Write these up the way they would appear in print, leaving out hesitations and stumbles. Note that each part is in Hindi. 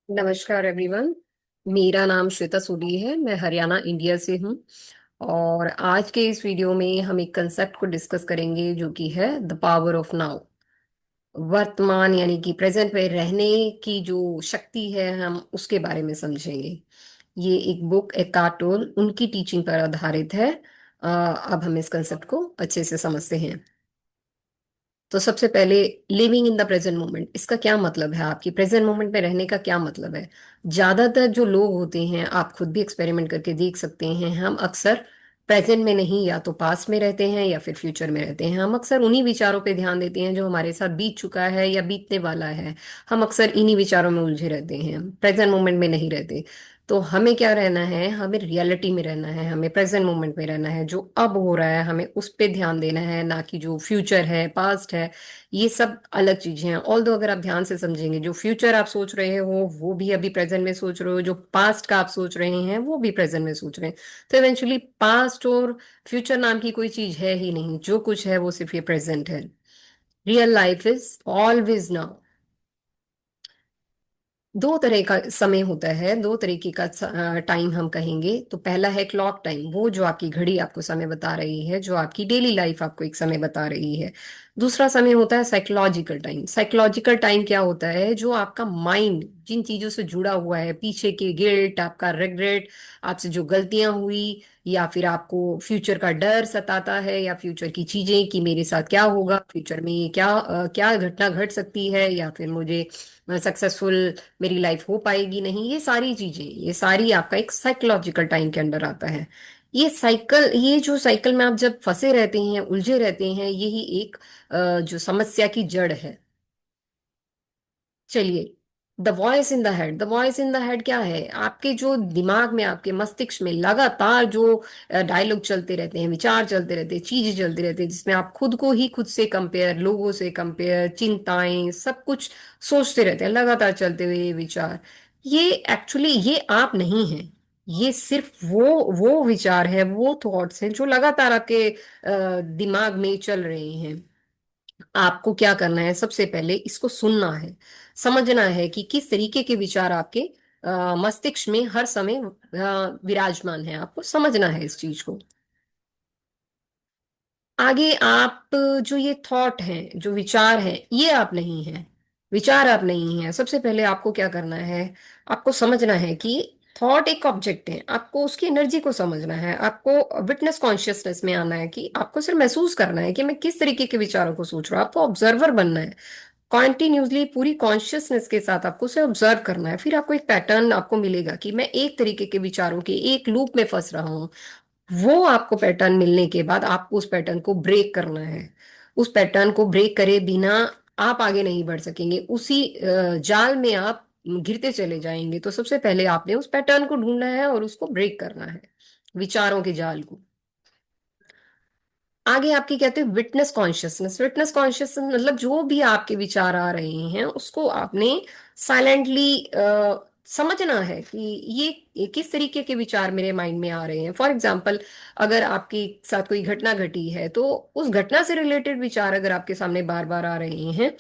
नमस्कार एवरीवन। मेरा नाम श्वेता सोडी है। मैं हरियाणा इंडिया से हूँ। और आज के इस वीडियो में हम एक कंसेप्ट को डिस्कस करेंगे जो कि है द पावर ऑफ नाउ। वर्तमान यानी कि प्रेजेंट में रहने की जो शक्ति है हम उसके बारे में समझेंगे। ये एक बुक एकार्ट टोल उनकी टीचिंग पर आधारित है। अब हम इस कंसेप्ट को अच्छे से समझते हैं। तो सबसे पहले, living in the present moment, इसका क्या मतलब है? आपकी प्रेजेंट मोमेंट में रहने का क्या मतलब है? ज्यादातर जो लोग होते हैं, आप खुद भी एक्सपेरिमेंट करके देख सकते हैं, हम अक्सर प्रेजेंट में नहीं, या तो पास्ट में रहते हैं या फिर फ्यूचर में रहते हैं। हम अक्सर उन्हीं विचारों पे ध्यान देते हैं जो हमारे साथ बीत चुका है या बीतने वाला है। हम अक्सर इन्हीं विचारों में उलझे रहते हैं, प्रेजेंट मोमेंट में नहीं रहते। तो हमें क्या रहना है? हमें रियलिटी में रहना है, हमें प्रेजेंट मोमेंट में रहना है। जो अब हो रहा है हमें उस पे ध्यान देना है, ना कि जो फ्यूचर है, पास्ट है। ये सब अलग चीजें हैं। ऑल दो अगर आप ध्यान से समझेंगे, जो फ्यूचर आप सोच रहे हो वो भी अभी प्रेजेंट में सोच रहे हो, जो पास्ट का आप सोच रहे हैं वो भी प्रेजेंट में सोच रहे हैं। तो इवेंचुअली पास्ट और फ्यूचर नाम की कोई चीज है ही नहीं। जो कुछ है वो सिर्फ ये प्रेजेंट है। Real life is always now. दो तरह का समय होता है, दो तरीके का टाइम हम कहेंगे। तो पहला है क्लॉक टाइम, वो जो आपकी घड़ी आपको समय बता रही है, जो आपकी डेली लाइफ आपको एक समय बता रही है। दूसरा समय होता है साइकोलॉजिकल टाइम। साइकोलॉजिकल टाइम क्या होता है? जो आपका माइंड जिन चीजों से जुड़ा हुआ है, पीछे के गिल्ट, आपका रिग्रेट, आपसे जो गलतियां हुई, या फिर आपको फ्यूचर का डर सताता है, या फ्यूचर की चीजें कि मेरे साथ क्या होगा, फ्यूचर में ये क्या घटना घट सकती है, या फिर मुझे सक्सेसफुल मेरी लाइफ हो पाएगी नहीं। ये सारी चीजें, ये सारी आपका एक साइकोलॉजिकल टाइम के अंडर आता है। ये जो साइकिल में आप जब फंसे रहते हैं, उलझे रहते हैं, यही एक जो समस्या की जड़ है। चलिए, the voice in the head. The voice in the head क्या है? आपके जो दिमाग में, आपके मस्तिष्क में लगातार जो डायलॉग चलते रहते हैं, विचार चलते रहते हैं, चीजें चलती रहती हैं, जिसमें आप खुद को ही खुद से कंपेयर, लोगों से कंपेयर, चिंताएं, सब कुछ सोचते रहते हैं, लगातार चलते हुए ये विचार। ये एक्चुअली ये आप नहीं हैं। ये सिर्फ वो विचार है, वो थॉट्स हैं जो लगातार आपके दिमाग में चल रहे हैं। आपको क्या करना है? सबसे पहले इसको सुनना है, समझना है कि किस तरीके के विचार आपके मस्तिष्क में हर समय विराजमान है। आपको समझना है इस चीज को। आगे आप जो ये थॉट हैं, जो विचार हैं, ये आप नहीं हैं। विचार आप नहीं हैं। सबसे पहले आपको क्या करना है? आपको समझना है कि थॉट एक ऑब्जेक्ट है। आपको उसकी एनर्जी को समझना है। आपको विटनेस कॉन्शियसनेस में आना है कि आपको सिर्फ महसूस करना है कि मैं किस तरीके के विचारों को सोच रहा हूँ। आपको ऑब्जर्वर बनना है। कॉन्टिन्यूसली पूरी कॉन्शियसनेस के साथ आपको उसे ऑब्जर्व करना है। फिर आपको एक पैटर्न आपको मिलेगा कि मैं एक तरीके के विचारों के एक लूप में फंस रहा हूँ। वो आपको पैटर्न मिलने के बाद आपको उस पैटर्न को ब्रेक करना है। उस पैटर्न को ब्रेक करे बिना आप आगे नहीं बढ़ सकेंगे। उसी जाल में आप गिरते चले जाएंगे। तो सबसे पहले आपने उस पैटर्न को ढूंढना है और उसको ब्रेक करना है, विचारों के जाल को। आगे आपकी कहते हैं विटनेस कॉन्शियसनेस। विटनेस कॉन्शियसनेस मतलब जो भी आपके विचार आ रहे हैं उसको आपने साइलेंटली समझना है कि ये किस तरीके के विचार मेरे माइंड में आ रहे हैं। फॉर एग्जाम्पल, अगर आपके साथ कोई घटना घटी है तो उस घटना से रिलेटेड विचार अगर आपके सामने बार बार आ रहे हैं,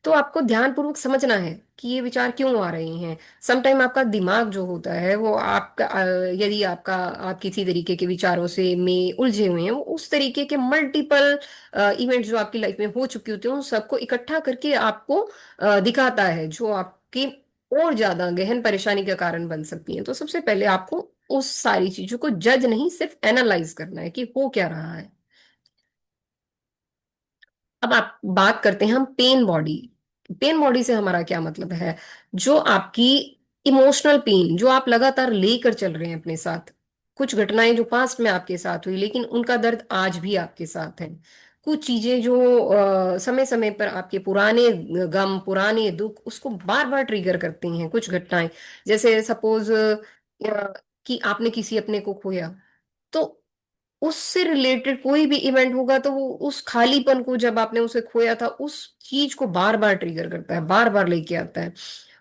तो आपको ध्यानपूर्वक समझना है कि ये विचार क्यों आ रहे हैं। समटाइम आपका दिमाग जो होता है वो आपका यदि आप किसी तरीके के विचारों से में उलझे हुए हैं, वो उस तरीके के मल्टीपल इवेंट्स जो आपकी लाइफ में हो चुके होते हैं उन सबको इकट्ठा करके आपको दिखाता है, जो आपकी और ज्यादा गहन परेशानी का कारण बन सकती है। तो सबसे पहले आपको उस सारी चीजों को जज नहीं, सिर्फ एनालाइज करना है कि हो क्या रहा है। अब आप बात करते हैं हम पेन बॉडी। पेन बॉडी से हमारा क्या मतलब है? जो आपकी इमोशनल पेन जो आप लगातार लेकर चल रहे हैं अपने साथ, कुछ घटनाएं जो पास्ट में आपके साथ हुई लेकिन उनका दर्द आज भी आपके साथ है। कुछ चीजें जो समय समय पर आपके पुराने गम, पुराने दुख, उसको बार बार ट्रिगर करती हैं। कुछ घटनाएं, जैसे सपोज कि आपने किसी अपने को खोया, तो उससे रिलेटेड कोई भी इवेंट होगा तो वो उस खालीपन को, जब आपने उसे खोया था, उस चीज को बार बार ट्रिगर करता है, बार बार लेके आता है।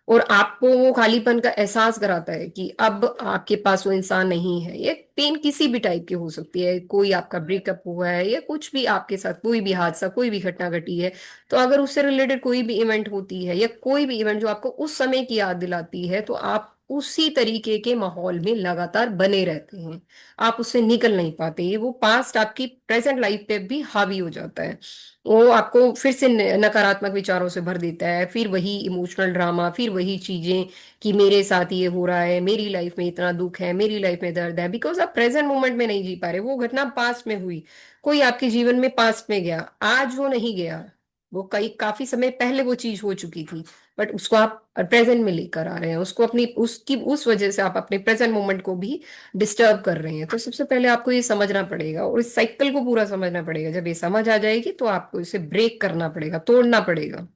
और आपको वो खालीपन का एहसास कराता है कि अब आपके पास वो इंसान नहीं है। ये पेन किसी भी टाइप की हो सकती है, कोई आपका ब्रेकअप हुआ है या कुछ भी आपके साथ कोई भी हादसा, कोई भी घटना घटी है, तो अगर उससे रिलेटेड कोई भी इवेंट होती है या कोई भी इवेंट जो आपको उस समय की याद दिलाती है, तो आप उसी तरीके के माहौल में लगातार बने रहते हैं। आप उससे निकल नहीं पाते, ये वो पास्ट आपकी प्रेजेंट लाइफ पे भी हावी हो जाता है। वो आपको फिर से नकारात्मक विचारों से भर देता है, फिर वही इमोशनल ड्रामा, फिर वही चीजें कि मेरे साथ ये हो रहा है, मेरी लाइफ में इतना दुख है, मेरी लाइफ में दर्द है, बिकॉज आप प्रेजेंट मोमेंट में नहीं जी पा रहे। वो घटना पास्ट में हुई, कोई आपके जीवन में पास्ट में गया, आज वो नहीं गया, वो कई काफी समय पहले वो चीज हो चुकी थी, बट उसको आप प्रेजेंट में लेकर आ रहे हैं, उसको अपनी उसकी उस वजह से आप अपने प्रेजेंट मोमेंट को भी डिस्टर्ब कर रहे हैं। तो सबसे पहले आपको ये समझना पड़ेगा और इस साइकिल को पूरा समझना पड़ेगा। जब ये समझ आ जाएगी तो आपको इसे ब्रेक करना पड़ेगा, तोड़ना पड़ेगा।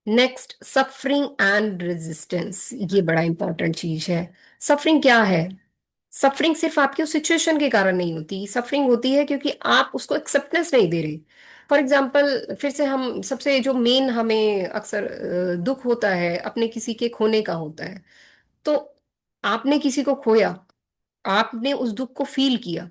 नेक्स्ट, सफरिंग एंड रेजिस्टेंस, ये बड़ा इंपॉर्टेंट चीज है। सफरिंग क्या है? सफरिंग सिर्फ आपकी उस सिचुएशन के कारण नहीं होती, सफरिंग होती है क्योंकि आप उसको एक्सेप्टेंस नहीं दे रहे। फॉर एग्जाम्पल, फिर से हम सबसे जो मेन हमें अक्सर दुख होता है अपने किसी के खोने का होता है। तो आपने किसी को खोया, आपने उस दुख को फील किया,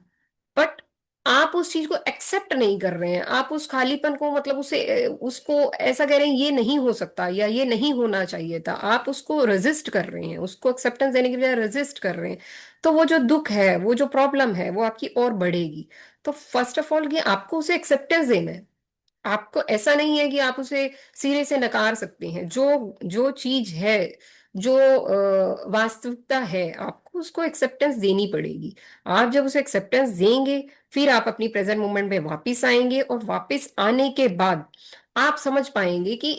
बट आप उस चीज को एक्सेप्ट नहीं कर रहे हैं, आप उस खालीपन को, मतलब उसे उसको ऐसा कह रहे हैं ये नहीं हो सकता या ये नहीं होना चाहिए था, आप उसको रेजिस्ट कर रहे हैं, उसको एक्सेप्टेंस देने की बजाय रेजिस्ट कर रहे हैं। तो वो जो दुख है, वो जो प्रॉब्लम है, वो आपकी और बढ़ेगी। तो फर्स्ट ऑफ ऑल, ये आपको उसे एक्सेप्टेंस देना है। आपको ऐसा नहीं है कि आप उसे सिरे से नकार सकते हैं। जो जो चीज है, जो वास्तविकता है, आपको उसको एक्सेप्टेंस देनी पड़ेगी। आप जब उसे एक्सेप्टेंस देंगे, फिर आप अपनी प्रेजेंट मोमेंट में वापस आएंगे, और वापस आने के बाद आप समझ पाएंगे कि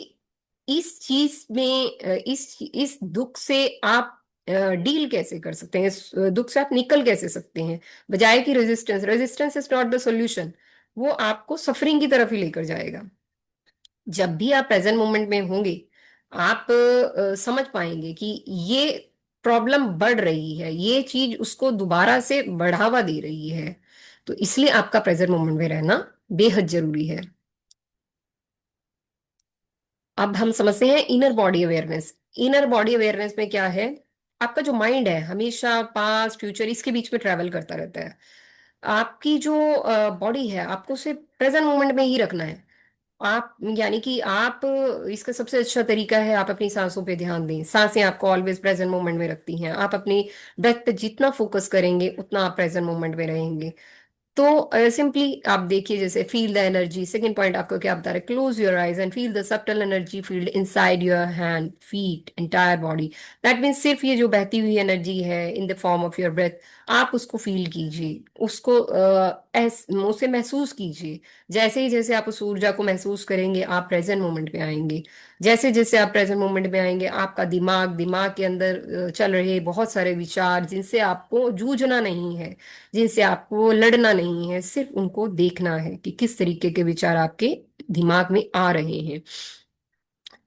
इस चीज में इस दुख से आप डील कैसे कर सकते हैं, इस दुख से आप निकल कैसे सकते हैं, बजाय कि resistance. Resistance is not the solution, वो आपको सफरिंग की तरफ ही लेकर जाएगा। जब भी आप प्रेजेंट मोमेंट में होंगे, आप समझ पाएंगे कि ये प्रॉब्लम बढ़ रही है, ये चीज उसको दोबारा से बढ़ावा दे रही है। तो इसलिए आपका प्रेजेंट मोमेंट में रहना बेहद जरूरी है। अब हम समझते हैं inner body awareness. Inner body awareness में क्या है? आपका जो माइंड है हमेशा पास्ट फ्यूचर इसके बीच में ट्रैवल करता रहता है। आपकी जो बॉडी है, आपको उसे प्रेजेंट मोमेंट में ही रखना है। आप यानी कि आप, इसका सबसे अच्छा तरीका है आप अपनी सांसों पे ध्यान दें। सांसें आपको ऑलवेज प्रेजेंट मोमेंट में रखती हैं। आप अपनी ब्रेथ पे जितना फोकस करेंगे उतना आप प्रेजेंट मोमेंट में रहेंगे। तो सिंपली आप देखिए, जैसे feel the energy. Second point आपको क्या बता रहे? Close your eyes and feel the subtle energy field inside your hand, feet, entire body. That means सिर्फ ये जो बहती हुई एनर्जी है in the form of your breath, आप उसको फील कीजिए, उसको उसे महसूस कीजिए। जैसे ही जैसे आप उस ऊर्जा को महसूस करेंगे, आप प्रेजेंट मोमेंट में आएंगे। जैसे जैसे आप प्रेजेंट मोमेंट में आएंगे, आपका दिमाग दिमाग के अंदर चल रहे बहुत सारे विचार, जिनसे आपको जूझना नहीं है, जिनसे आपको लड़ना नहीं है, सिर्फ उनको देखना है कि किस तरीके के विचार आपके दिमाग में आ रहे हैं।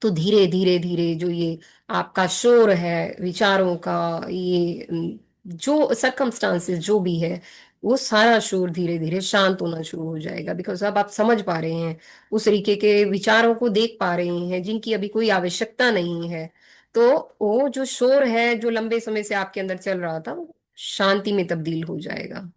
तो धीरे धीरे धीरे जो ये आपका शोर है विचारों का, ये जो सरकमस्टांसेस जो भी है, वो सारा शोर धीरे धीरे शांत होना शुरू हो जाएगा। बिकॉज अब आप समझ पा रहे हैं, उस तरीके के विचारों को देख पा रहे हैं जिनकी अभी कोई आवश्यकता नहीं है। तो वो जो शोर है जो लंबे समय से आपके अंदर चल रहा था, वो शांति में तब्दील हो जाएगा।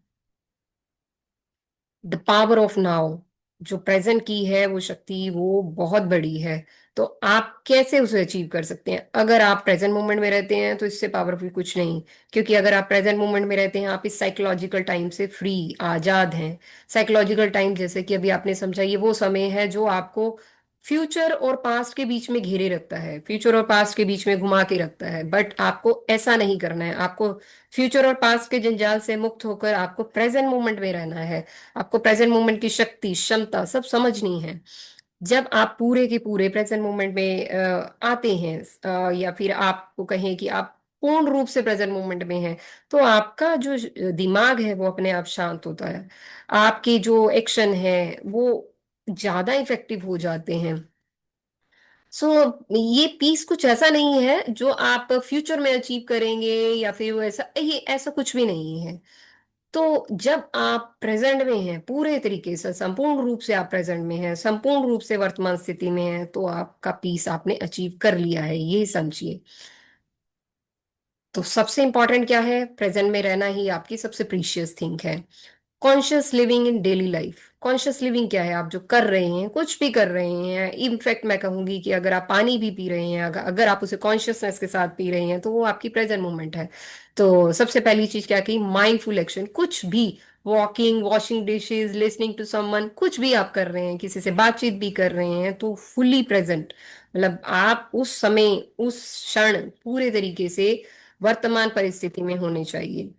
द पावर ऑफ नाउ, जो प्रेजेंट की है वो शक्ति, वो बहुत बड़ी है। तो आप कैसे उसे अचीव कर सकते हैं? अगर आप प्रेजेंट मोमेंट में रहते हैं तो इससे पावरफुल कुछ नहीं। क्योंकि अगर आप प्रेजेंट मोमेंट में रहते हैं, आप इस साइकोलॉजिकल टाइम से फ्री, आजाद हैं। साइकोलॉजिकल टाइम, जैसे कि अभी आपने समझा, ये वो समय है जो आपको फ्यूचर और पास्ट के बीच में घेरे रखता है, फ्यूचर और पास्ट के बीच में घुमा के रखता है। बट आपको ऐसा नहीं करना है, आपको फ्यूचर और पास्ट के जंजाल से मुक्त होकर आपको प्रेजेंट मोमेंट में रहना है। आपको प्रेजेंट मोमेंट की शक्ति क्षमता सब समझनी है। जब आप पूरे के पूरे प्रेजेंट मोमेंट में आते हैं, या फिर आपको कहें कि आप पूर्ण रूप से प्रेजेंट मोमेंट में हैं, तो आपका जो दिमाग है वो अपने आप शांत होता है। आपके जो एक्शन है वो ज्यादा इफेक्टिव हो जाते हैं। सो ये पीस कुछ ऐसा नहीं है जो आप फ्यूचर में अचीव करेंगे, या फिर वो ऐसा, ये ऐसा कुछ भी नहीं है। तो जब आप प्रेजेंट में हैं, पूरे तरीके से संपूर्ण रूप से आप प्रेजेंट में हैं, संपूर्ण रूप से वर्तमान स्थिति में हैं, तो आपका पीस आपने अचीव कर लिया है, ये समझिए। तो सबसे इंपॉर्टेंट क्या है, प्रेजेंट में रहना ही आपकी सबसे प्रीशियस थिंग है। Conscious living in daily life. Conscious living क्या है, आप जो कर रहे हैं, कुछ भी कर रहे हैं, इनफैक्ट मैं कहूंगी कि अगर आप पानी भी पी रहे हैं, अगर आप उसे कॉन्शियसनेस के साथ पी रहे हैं, तो वो आपकी प्रेजेंट मोमेंट है। तो सबसे पहली चीज क्या की, माइंडफुल एक्शन, कुछ भी, walking, washing dishes, listening to someone, कुछ भी आप कर रहे हैं, किसी से बातचीत भी कर रहे हैं, तो फुली प्रेजेंट, मतलब आप उस समय, उस क्षण पूरे तरीके से वर्तमान परिस्थिति में होने चाहिए।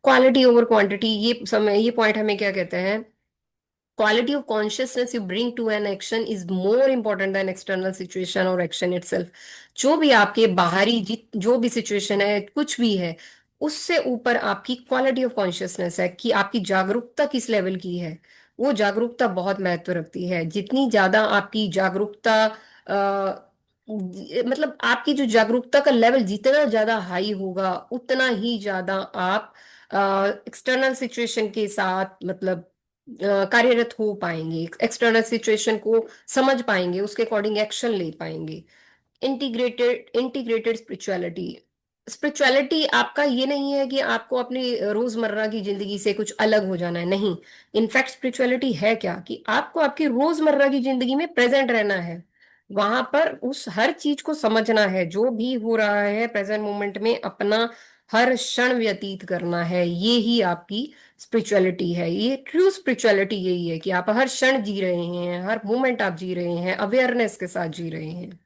क्वालिटी ओवर क्वांटिटी, ये समय, ये पॉइंट हमें क्या कहता है, quality of consciousness you bring to an action is more important than external situation or action itself। जो भी आपके बाहरी जो भी सिचुएशन है, कुछ भी है, उससे ऊपर आपकी क्वालिटी ऑफ कॉन्शियसनेस है, कि आपकी जागरूकता किस लेवल की है। वो जागरूकता बहुत महत्व रखती है। जितनी ज्यादा आपकी जागरूकता, मतलब आपकी जो जागरूकता का लेवल जितना ज्यादा हाई होगा, उतना ही ज्यादा आप एक्सटर्नल सिचुएशन के साथ, मतलब कार्यरत हो पाएंगे, एक्सटर्नल सिचुएशन को समझ पाएंगे, उसके अकॉर्डिंग एक्शन ले पाएंगे। Integrated spirituality. स्पिरिचुअलिटी आपका ये नहीं है कि आपको अपनी रोजमर्रा की जिंदगी से कुछ अलग हो जाना है, नहीं। इनफैक्ट स्पिरिचुअलिटी है क्या, कि आपको आपकी रोजमर्रा की जिंदगी में प्रेजेंट रहना है, वहां पर उस हर चीज को समझना है, जो भी हो रहा है प्रेजेंट मोमेंट में अपना हर क्षण व्यतीत करना है। ये ही आपकी स्पिरिचुअलिटी है। ये ट्रू स्पिरिचुअलिटी यही है कि आप हर क्षण जी रहे हैं, हर मोमेंट आप जी रहे हैं, अवेयरनेस के साथ जी रहे हैं।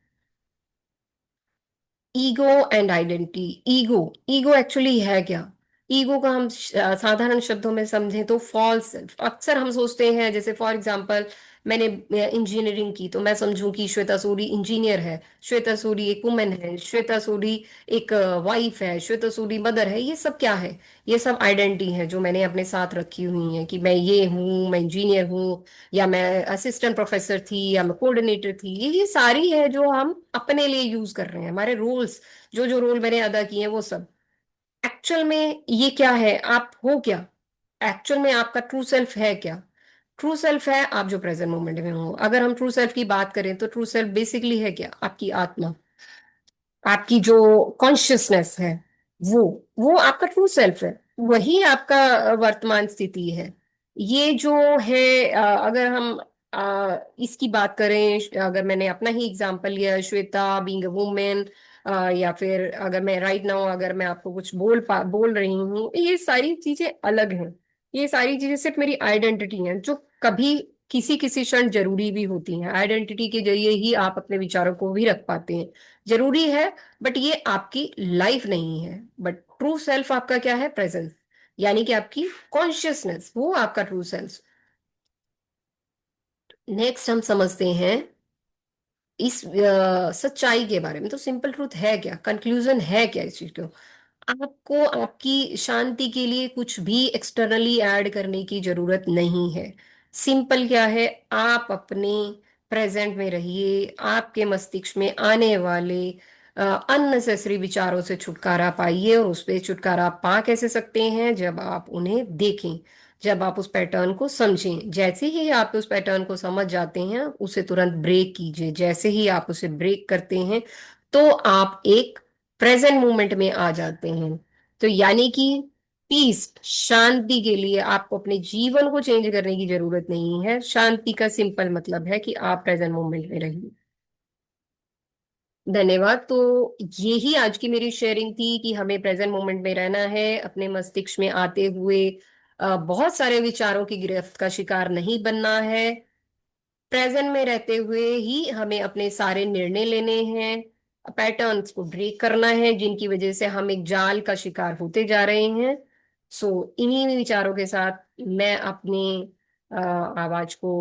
Ego and identity. Ego, ego actually है क्या, ईगो का हम साधारण शब्दों में समझें तो फॉल्स सेल्फ। अक्सर हम सोचते हैं, जैसे फॉर एग्जांपल मैंने इंजीनियरिंग की, तो मैं समझूं कि श्वेता सूरी इंजीनियर है, श्वेता सूरी एक वुमेन है, श्वेता सूरी एक वाइफ है, श्वेता सूरी मदर है। ये सब क्या है, ये सब आइडेंटिटी है जो मैंने अपने साथ रखी हुई है, कि मैं ये हूँ, मैं इंजीनियर हूँ, या मैं असिस्टेंट प्रोफेसर थी, या मैं कोऑर्डिनेटर थी। ये सारी है जो हम अपने लिए यूज कर रहे हैं, हमारे रोल्स, जो जो रोल मैंने अदा किए हैं वो सब। एक्चुअल में ये क्या है, आप हो क्या, एक्चुअल में आपका ट्रू सेल्फ है क्या। ट्रू सेल्फ है आप जो प्रेजेंट मोमेंट में हो। अगर हम ट्रू सेल्फ की बात करें, तो ट्रू सेल्फ बेसिकली है क्या, आपकी आत्मा, आपकी जो कॉन्शियसनेस है, वो वो आपका ट्रू सेल्फ है। वही आपका वर्तमान स्थिति है। ये जो है, अगर हम इसकी बात करें, अगर मैंने अपना ही एग्जांपल लिया, श्वेता बीइंग अ वुमेन, या फिर अगर मैं राइट नाउ, अगर मैं आपको कुछ बोल रही हूँ, ये सारी चीजें अलग हैं। ये सारी चीजें सिर्फ मेरी आइडेंटिटी हैं, जो कभी किसी किसी क्षण जरूरी भी होती हैं। आइडेंटिटी के जरिए ही आप अपने विचारों को भी रख पाते हैं, जरूरी है। बट ये आपकी लाइफ नहीं है। बट ट्रू सेल्फ आपका क्या है, प्रेजेंस, यानी कि आपकी कॉन्शियसनेस, वो आपका ट्रू सेल्फ। नेक्स्ट हम समझते हैं इस सच्चाई के बारे में। तो सिंपल ट्रूथ है क्या, कंक्लूजन है क्या इस चीज को, आपको आपकी शांति के लिए कुछ भी एक्सटर्नली ऐड करने की जरूरत नहीं है। सिंपल क्या है, आप अपने प्रेजेंट में रहिए। आपके मस्तिष्क में आने वाले अननेसेसरी विचारों से छुटकारा पाइए। और उस पे छुटकारा पा कैसे सकते हैं, जब आप उन्हें देखें, जब आप उस पैटर्न को समझें। जैसे ही आप उस पैटर्न को समझ जाते हैं, उसे तुरंत ब्रेक कीजिए। जैसे ही आप उसे ब्रेक करते हैं, तो आप एक प्रेजेंट मोमेंट में आ जाते हैं। तो यानी कि पीस, शांति के लिए आपको अपने जीवन को चेंज करने की जरूरत नहीं है। शांति का सिंपल मतलब है कि आप प्रेजेंट मोमेंट में रहिए। धन्यवाद। तो यही आज की मेरी शेयरिंग थी, कि हमें प्रेजेंट मोमेंट में रहना है, अपने मस्तिष्क में आते हुए बहुत सारे विचारों की गिरफ्त का शिकार नहीं बनना है। प्रेजेंट में रहते हुए ही हमें अपने सारे निर्णय लेने हैं, पैटर्न्स को ब्रेक करना है, जिनकी वजह से हम एक जाल का शिकार होते जा रहे हैं। सो इन्हीं विचारों के साथ मैं अपनी आवाज को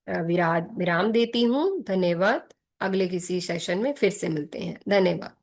विराम देती हूँ। धन्यवाद। अगले किसी सेशन में फिर से मिलते हैं। धन्यवाद।